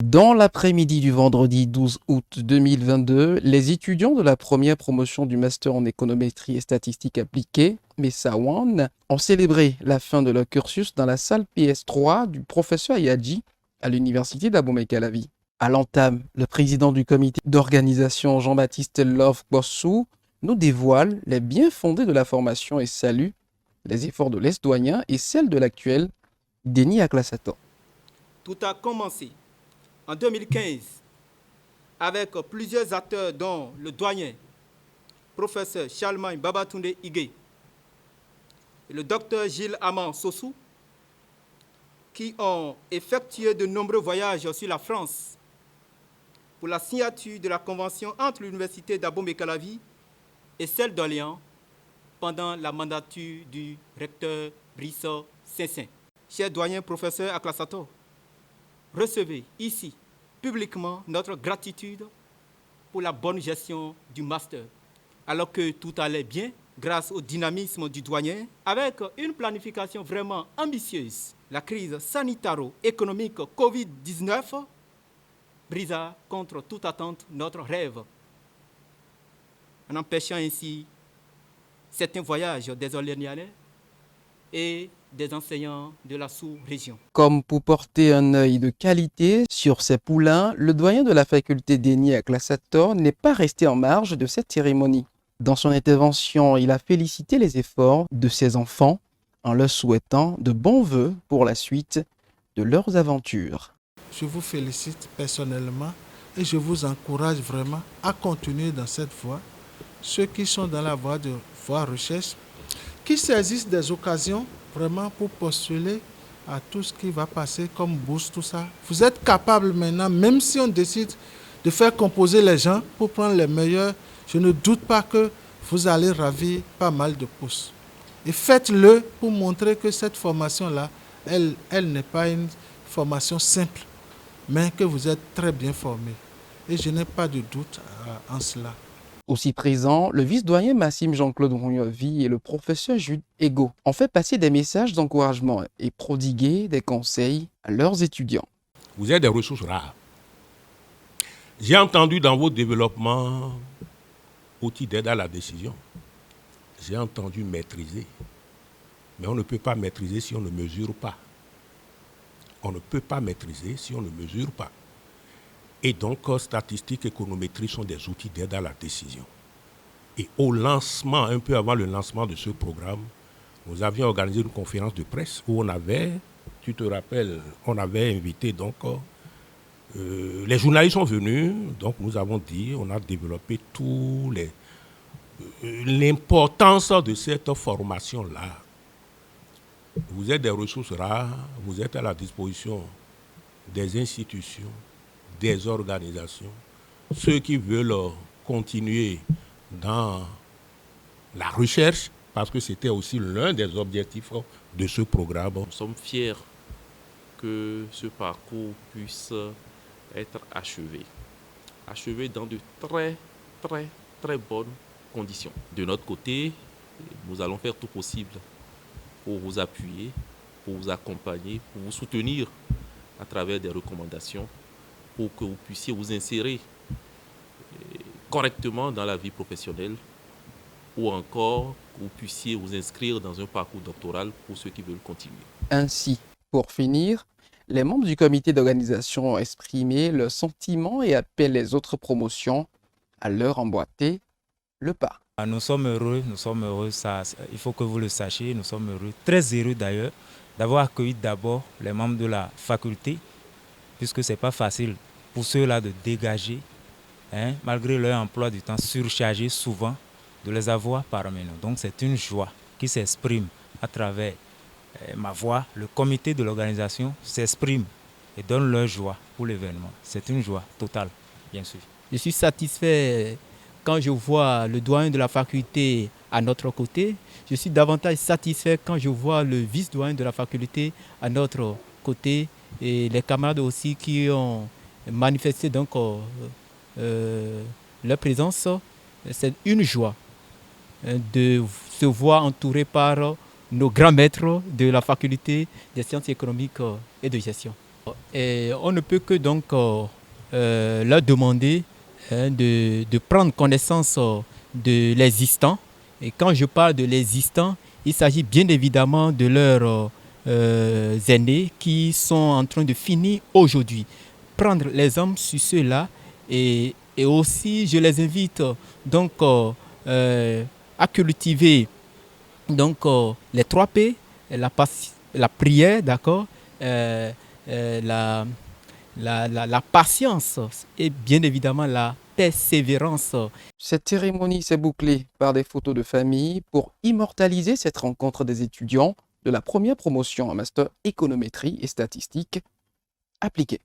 Dans l'après-midi du vendredi 12 août 2022, les étudiants de la première promotion du master en économétrie et statistique appliquée, MESA1, ont célébré la fin de leur cursus dans la salle PS3 du professeur Ayadji à l'université d'Abomey-Calavi. À l'entame, le président du comité d'organisation Jean-Baptiste Love Bossou nous dévoile les bien fondés de la formation et salue les efforts de l'Est-Doyen et celles de l'actuel Denis Aklassato. Tout a commencé en 2015 avec plusieurs acteurs dont le doyen, professeur Charlemagne Babatunde Higué et le docteur Gilles Amand Sossou, qui ont effectué de nombreux voyages sur la France pour la signature de la convention entre l'université d'Abomey-Calavi et celle d'Orléans pendant la mandature du recteur Brice Saint-Saint. Cher doyen professeur Aklassato, recevez ici publiquement notre gratitude pour la bonne gestion du master. Alors que tout allait bien, grâce au dynamisme du doyen, avec une planification vraiment ambitieuse, la crise sanitaro-économique Covid-19 brisa contre toute attente notre rêve, en empêchant ainsi certains voyages des Orléanais et des enseignants de la sous-région. Comme pour porter un œil de qualité sur ces poulains, le doyen de la faculté Denis Aklassato n'est pas resté en marge de cette cérémonie. Dans son intervention, il a félicité les efforts de ses enfants en leur souhaitant de bons vœux pour la suite de leurs aventures. Je vous félicite personnellement et je vous encourage vraiment à continuer dans cette voie. Ceux qui sont dans la voie de recherche, qui saisissent des occasions vraiment pour postuler à tout ce qui va passer comme bourse, tout ça. Vous êtes capable maintenant, même si on décide de faire composer les gens pour prendre les meilleurs, je ne doute pas que vous allez ravir pas mal de pouces. Et faites-le pour montrer que cette formation-là, elle n'est pas une formation simple, mais que vous êtes très bien formé. Et je n'ai pas de doute en cela. Aussi présents, le vice-doyen Massime Jean-Claude Rougnovie et le professeur Jude Ego ont fait passer des messages d'encouragement et prodigué des conseils à leurs étudiants. Vous êtes des ressources rares. J'ai entendu dans vos développements outils d'aide à la décision. J'ai entendu maîtriser. Mais on ne peut pas maîtriser si on ne mesure pas. On ne peut pas maîtriser si on ne mesure pas. Et donc, statistiques, économétrie sont des outils d'aide à la décision. Et au lancement, un peu avant le lancement de ce programme, nous avions organisé une conférence de presse où on avait, tu te rappelles, on avait invité donc, les journalistes sont venus, donc nous avons dit, on a développé l'importance de cette formation-là. Vous êtes des ressources rares, vous êtes à la disposition des institutions, des organisations, ceux qui veulent continuer dans la recherche, parce que c'était aussi l'un des objectifs de ce programme. Nous sommes fiers que ce parcours puisse être achevé dans de très, très, très bonnes conditions. De notre côté, nous allons faire tout possible pour vous appuyer, pour vous accompagner, pour vous soutenir à travers des recommandations, pour que vous puissiez vous insérer correctement dans la vie professionnelle ou encore que vous puissiez vous inscrire dans un parcours doctoral pour ceux qui veulent continuer. Ainsi, pour finir, les membres du comité d'organisation ont exprimé leurs sentiments et appellent les autres promotions à leur emboîter le pas. Nous sommes heureux, ça, il faut que vous le sachiez, nous sommes heureux, très heureux d'ailleurs, d'avoir accueilli d'abord les membres de la faculté, puisque ce n'est pas facile pour ceux-là de dégager, malgré leur emploi du temps surchargé souvent, de les avoir parmi nous. Donc c'est une joie qui s'exprime à travers ma voix. Le comité de l'organisation s'exprime et donne leur joie pour l'événement. C'est une joie totale, bien sûr. Je suis satisfait quand je vois le doyen de la faculté à notre côté. Je suis davantage satisfait quand je vois le vice-doyen de la faculté à notre côté et les camarades aussi qui ont manifesté donc leur présence. C'est une joie de se voir entouré par nos grands maîtres de la faculté des sciences économiques et de gestion. Et on ne peut que donc leur demander de prendre connaissance de l'existant. Et quand je parle de l'existant, il s'agit bien évidemment de leurs aînés qui sont en train de finir aujourd'hui. Prendre l'exemple sur ceux-là et aussi je les invite donc à cultiver donc les 3 P, la prière, d'accord, la patience et bien évidemment la persévérance. Cette cérémonie s'est bouclée par des photos de famille pour immortaliser cette rencontre des étudiants de la première promotion en master économétrie et statistique appliquée.